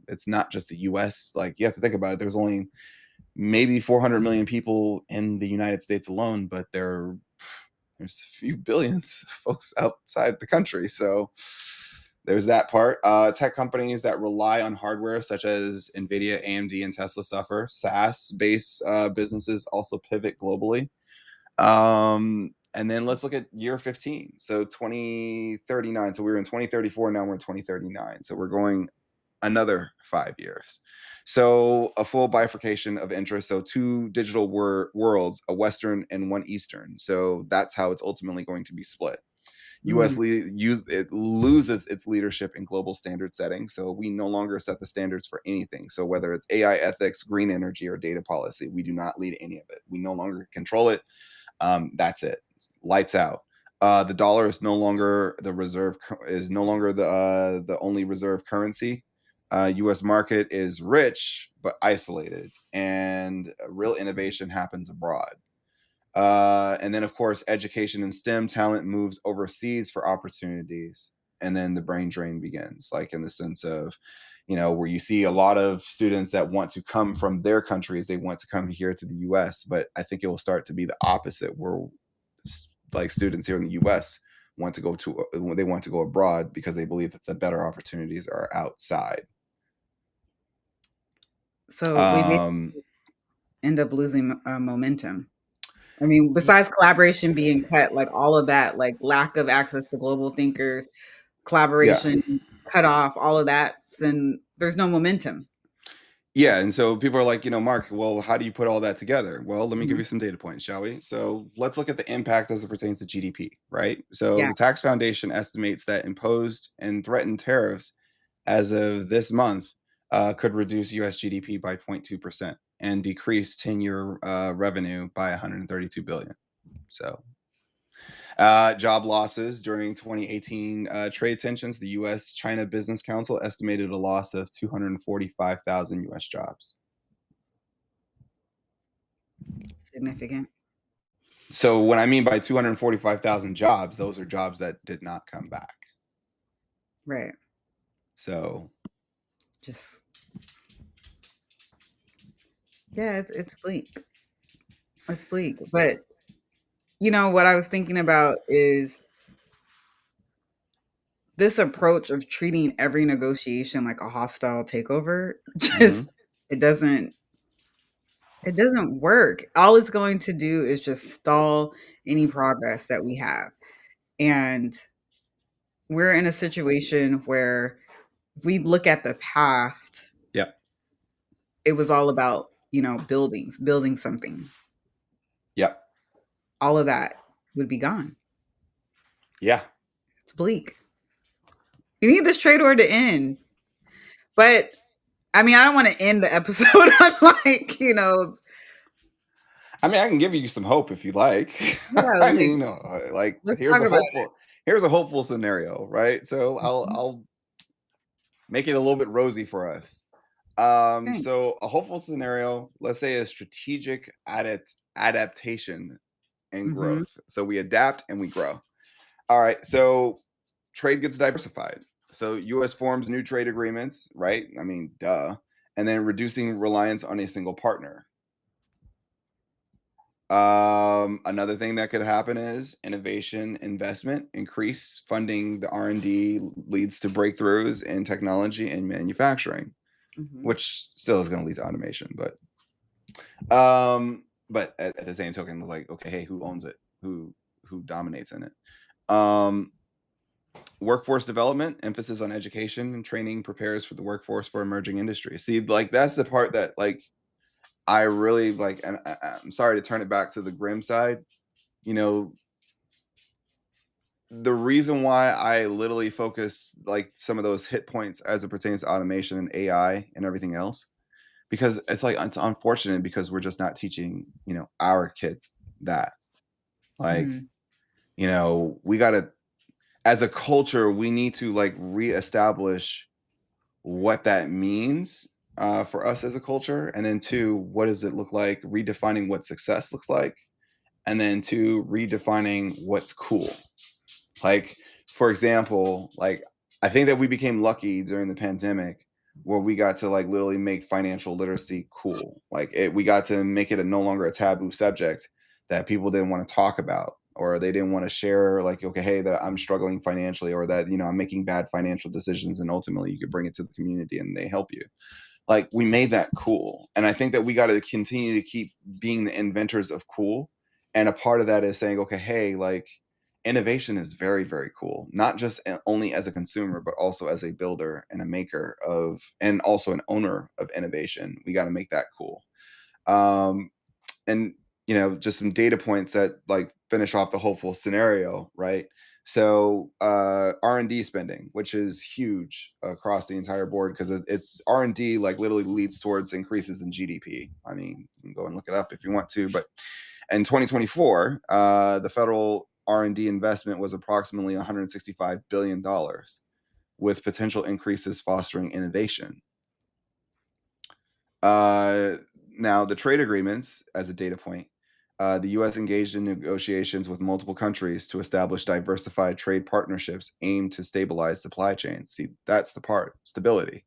it's not just the US. Like, you have to think about it. There's only maybe 400 million people in the United States alone, but there's a few billions of folks outside the country. So there's that part. Tech companies that rely on hardware, such as NVIDIA, AMD, and Tesla, suffer. SaaS-based businesses also pivot globally. And then let's look at year 15. So 2039. So we were in 2034. Now we're in 2039. So we're going another 5 years. So a full bifurcation of interest. So two digital worlds, a Western and one Eastern. So that's how it's ultimately going to be split. US Mm. loses its leadership in global standard setting. So we no longer set the standards for anything. So whether it's AI ethics, green energy, or data policy, we do not lead any of it. We no longer control it. That's it. Lights out. The dollar is no longer the only reserve currency. U.S. market is rich but isolated, and real innovation happens abroad. And then, of course, education and STEM talent moves overseas for opportunities. And then the brain drain begins, like in the sense of, where you see a lot of students that want to come from their countries, they want to come here to the US. But I think it will start to be the opposite, where like students here in the US they want to go abroad because they believe that the better opportunities are outside. So we may Um, end up losing momentum. I mean, besides collaboration being cut, like all of that, like lack of access to global thinkers, yeah. collaboration cut off, all of that, then there's no momentum. Yeah, It's and so people are like, Mark, well, how do you put all that together? Well, let me give mhm. you some data points, shall we? So let's look at the impact as it pertains to GDP, right? So Yeah, the Tax Foundation estimates that imposed and threatened tariffs as of this month could reduce US GDP by 0.2% and decrease 10-year revenue by 132 billion. So job losses during 2018 trade tensions, the U.S. China Business Council estimated a loss of 245,000 U.S. jobs. significant. So when I mean by 245,000 jobs, those are jobs that did not come back. Right. So Just yeah, it's bleak. It's bleak. But what I was thinking about is this approach of treating every negotiation like a hostile takeover. Just mhm. it doesn't it doesn't work. All it's going to do is just stall any progress that we have. And we're in a situation where if we look at the past, Yep. it was all about, building something. Yep. All of that would be gone. Yeah. It's bleak. We need this trade war to end. But I mean, I don't want to end the episode on like, I mean, I can give you some hope if you like. yeah, I like mean, like let's talk about it. here's a hopeful scenario, right? So Mhm. I'll make it a little bit rosy for us. Thanks. So a hopeful scenario, let's say a strategic adaptation and Mhm. growth. So we adapt and we grow. All right. So trade gets diversified. So US forms new trade agreements, right? I mean, duh. And then reducing reliance on a single partner. Another thing that could happen is innovation investment increase funding. The R&D leads to breakthroughs in technology and manufacturing, Mhm. which still is going to lead to automation. But at the same token, it's like, okay, hey, who owns it? Who dominates in it? Um, Workforce development, emphasis on education and training prepares for the workforce for emerging industries. See, like that's the part that like I really like, and I'm sorry to turn it back to the grim side. You know, the reason why I literally focus like some of those hit points as it pertains to automation and AI and everything else, because it's like it's unfortunate because we're just not teaching, our kids that. Like, Mm. we gotta as a culture, we need to like reestablish what that means for us as a culture, and then two, what does it look like? Redefining what success looks like, and then two, redefining what's cool. Like, for example, like I think that we became lucky during the pandemic where we got to like literally make financial literacy cool. We got to make it no longer a taboo subject that people didn't want to talk about or they didn't want to share like, okay, hey, that I'm struggling financially or that, I'm making bad financial decisions and ultimately you could bring it to the community and they help you. Like we made that cool. And I think that we got to continue to keep being the inventors of cool. And a part of that is saying, okay, hey, like innovation is very, very cool, not just only as a consumer, but also as a builder and a maker of, and also an owner of innovation. We got to make that cool. And, just some data points that like finish off the hopeful scenario, right? So R&D spending, which is huge across the entire board, because it's R&D like literally leads towards increases in GDP. I mean, you can go and look it up if you want to, but in 2024, the federal R&D investment was approximately $165 billion, with potential increases fostering innovation. Uh, Now, the trade agreements, as a data point, the U.S. engaged in negotiations with multiple countries to establish diversified trade partnerships aimed to stabilize supply chains. See, that's the part, stability.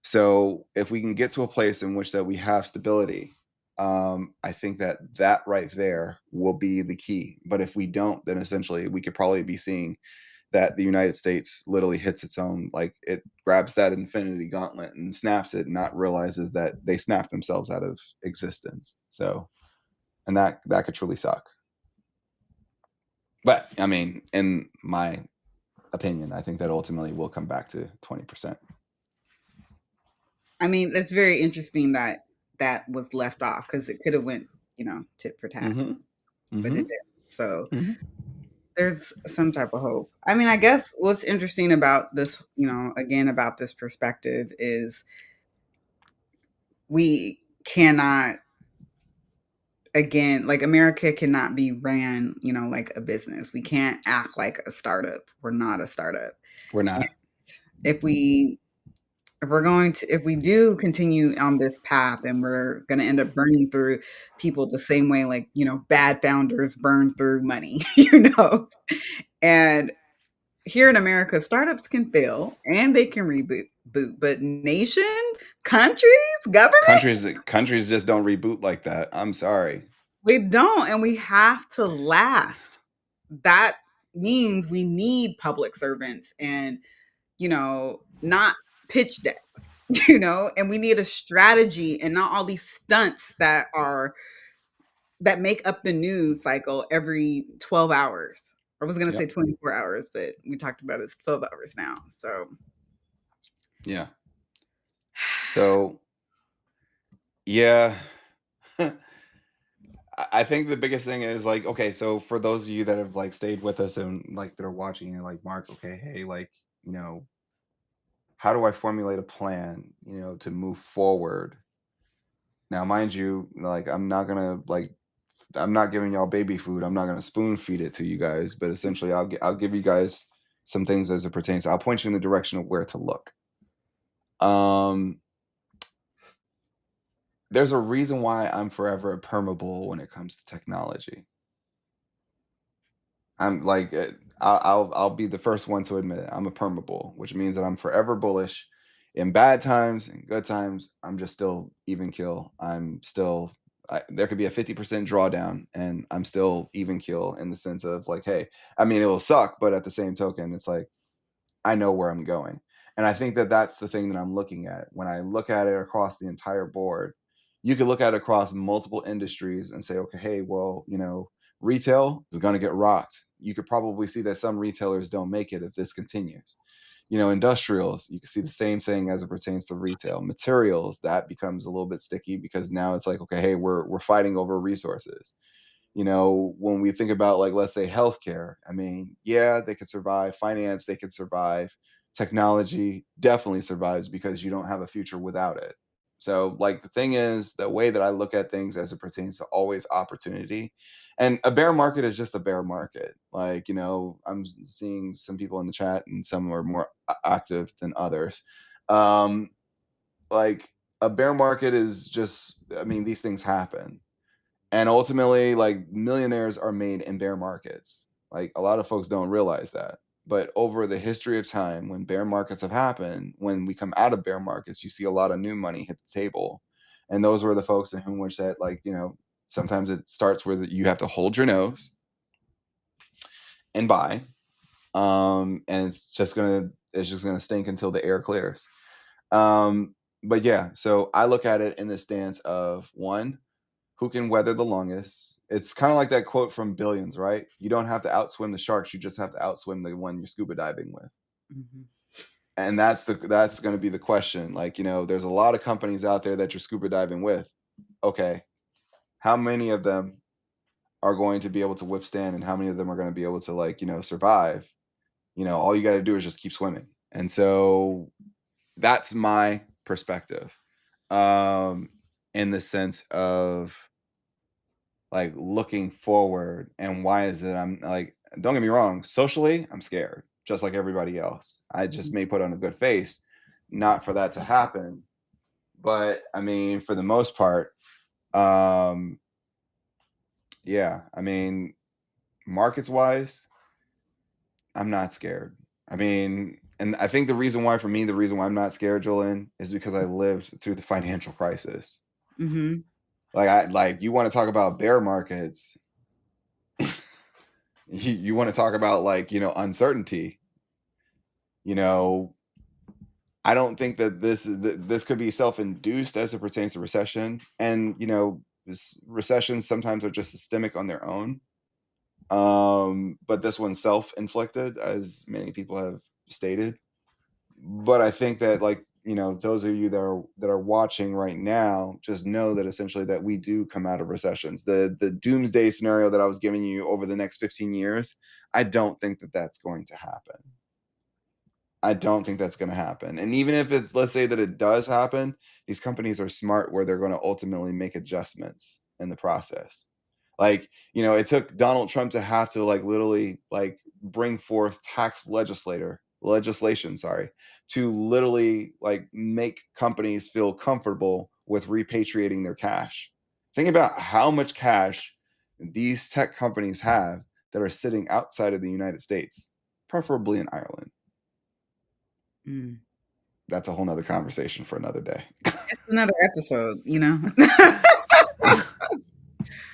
So, if we can get to a place in which that we have stability, I think that that right there will be the key. But if we don't, then essentially we could probably be seeing that the United States literally hits its own, like it grabs that infinity gauntlet and snaps it, and not realizes that they snapped themselves out of existence. So, and that could truly suck. But I mean, in my opinion, I think that ultimately will come back to 20%. I mean, that's very interesting that that was left off because it could have went, tit for tat, Mm-hmm. but it Mm-hmm. didn't. So Mm-hmm. there's some type of hope. I mean, I guess what's interesting about this, again, about this perspective is we cannot, again, like America cannot be ran, like a business. We can't act like a startup. We're not a startup. We're And not. if we if we do continue on this path and we're going to end up burning through people the same way, like, bad founders burn through money, and here in America, startups can fail and they can but nations, countries, government, Countries just don't reboot like that. I'm sorry. we don't, and we have to last. That means we need public servants and, not pitch decks, and we need a strategy and not all these stunts that make up the news cycle every 12 hours. I was going to say Yep. 24 hours, but we talked about it's 12 hours now. So, Yeah. So yeah. I think the biggest thing is like, okay, so for those of you that have like stayed with us and like that are watching and like, Mark, okay, hey, like, you know, how do I formulate a plan, to move forward? Now, mind you, like, I'm not giving y'all baby food. I'm not gonna spoon feed it to you guys, but essentially, I'll give you guys some things as it pertains. I'll point you in the direction of where to look. Um, there's a reason why I'm forever a permabull when it comes to technology. I'm like, I'll be the first one to admit it. I'm a permabull, which means that I'm forever bullish. In bad times and good times, I'm just still even kill. There could be a 50% drawdown, and I'm still even kill, in the sense of like, hey, I mean, it'll suck, but at the same token, it's like I know where I'm going. And I think that that's the thing that I'm looking at. When I look at it across the entire board, you could look at it across multiple industries and say, okay, hey, well, retail is going to get rocked. You could probably see that some retailers don't make it if this continues. Industrials, you can see the same thing as it pertains to retail. Materials, that becomes a little bit sticky, because now it's like, okay, hey, we're fighting over resources. When we think about, like, let's say healthcare, I mean, yeah, they could survive. Finance, they could survive. Technology definitely survives, because you don't have a future without it. So, like, the thing is, the way that I look at things as it pertains to always opportunity, and a bear market is just a bear market. Like, I'm seeing some people in the chat, and some are more active than others. Um, like, a bear market is just, I mean, these things happen, and ultimately, like, millionaires are made in bear markets. Like, a lot of folks don't realize that. But over the history of time, when bear markets have happened, when we come out of bear markets, you see a lot of new money hit the table. And those were the folks in whom which that, like, sometimes it starts where you have to hold your nose and buy. And it's just gonna stink until the air clears. But yeah, so I look at it in the stance of, one, who can weather the longest. It's kind of like that quote from Billions, right? You don't have to outswim the sharks, you just have to outswim the one you're scuba diving with. mhm. And that's going to be the question. Like, there's a lot of companies out there that you're scuba diving with. Okay, how many of them are going to be able to withstand and how many of them are going to be able to like, survive, all you got to do is just keep swimming. And so that's my perspective. Um, in the sense of like looking forward and why is it I'm like, don't get me wrong, socially, I'm scared, just like everybody else. I just Mhm. may put on a good face, not for that to happen. But I mean, for the most part, um, yeah, I mean, markets wise, I'm not scared. I mean, and I think the reason why, for me, the reason why I'm not scared, Jolene, is because I lived through the financial crisis. Mhm. Like you want to talk about bear markets, you want to talk about like, uncertainty. You know, I don't think that this could be self-induced as it pertains to recession. And, recessions sometimes are just systemic on their own. But this one's self-inflicted, as many people have stated. But I think that like, those of you that are watching right now, just know that essentially that we do come out of recessions. The doomsday scenario that I was giving you over the next 15 years, I don't think that that's going to happen. I don't think that's going to happen. And even if it's, let's say that it does happen, these companies are smart where they're going to ultimately make adjustments in the process. Like, it took Donald Trump to have to like literally like bring forth legislation, sorry, to literally like make companies feel comfortable with repatriating their cash. Think about how much cash these tech companies have that are sitting outside of the United States, preferably in Ireland. Mm. That's a whole nother conversation for another day. It's another episode, you know?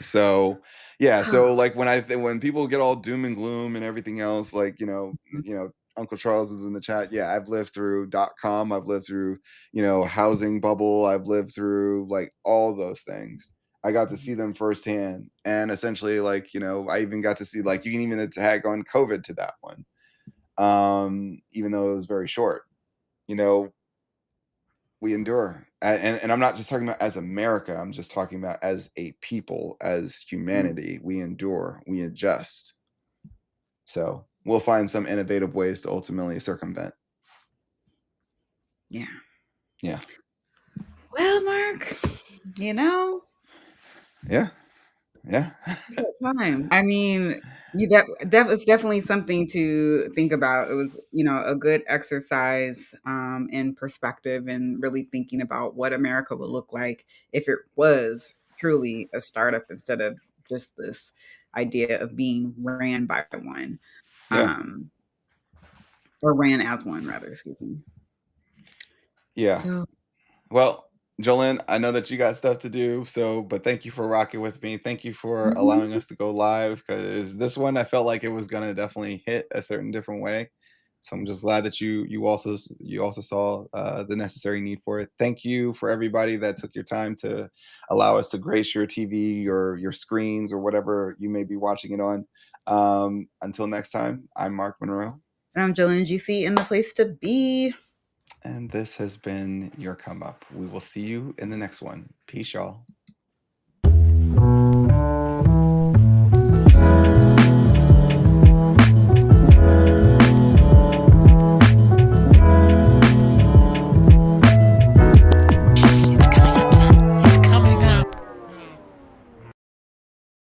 So yeah, so like when people get all doom and gloom and everything else, like Uncle Charles is in the chat. Yeah, I've lived through .com, I've lived through housing bubble, I've lived through like all those things. I got to see them firsthand, and essentially like I even got to see like you can even tag on COVID to that one, even though it was very short. You know, we endure. And I'm not just talking about as America, I'm just talking about as a people, as Mm. humanity. We endure, we adjust. So we'll find some innovative ways to ultimately circumvent. Yeah. Yeah. Well, Mark, you know, Yeah. Yeah. good time. I mean, it's definitely something to think about. It was, a good exercise in perspective and really thinking about what America would look like if it was truly a startup instead of just this idea of being ran by one, Yeah. um, or ran as one, rather. Excuse me. Yeah. So, Well, Jolene, I know that you got stuff to do, but thank you for rocking with me. Thank you for allowing mhm. us to go live, because this one I felt like it was gonna definitely hit a certain different way. So I'm just glad that you also saw the necessary need for it. Thank you for everybody that took your time to allow us to grace your TV or your screens or whatever you may be watching it on. Until next time, I'm Mark Monroe, I'm Jillian GC in the place to be. and this has been your come up. We will see you in the next one. Peace, y'all.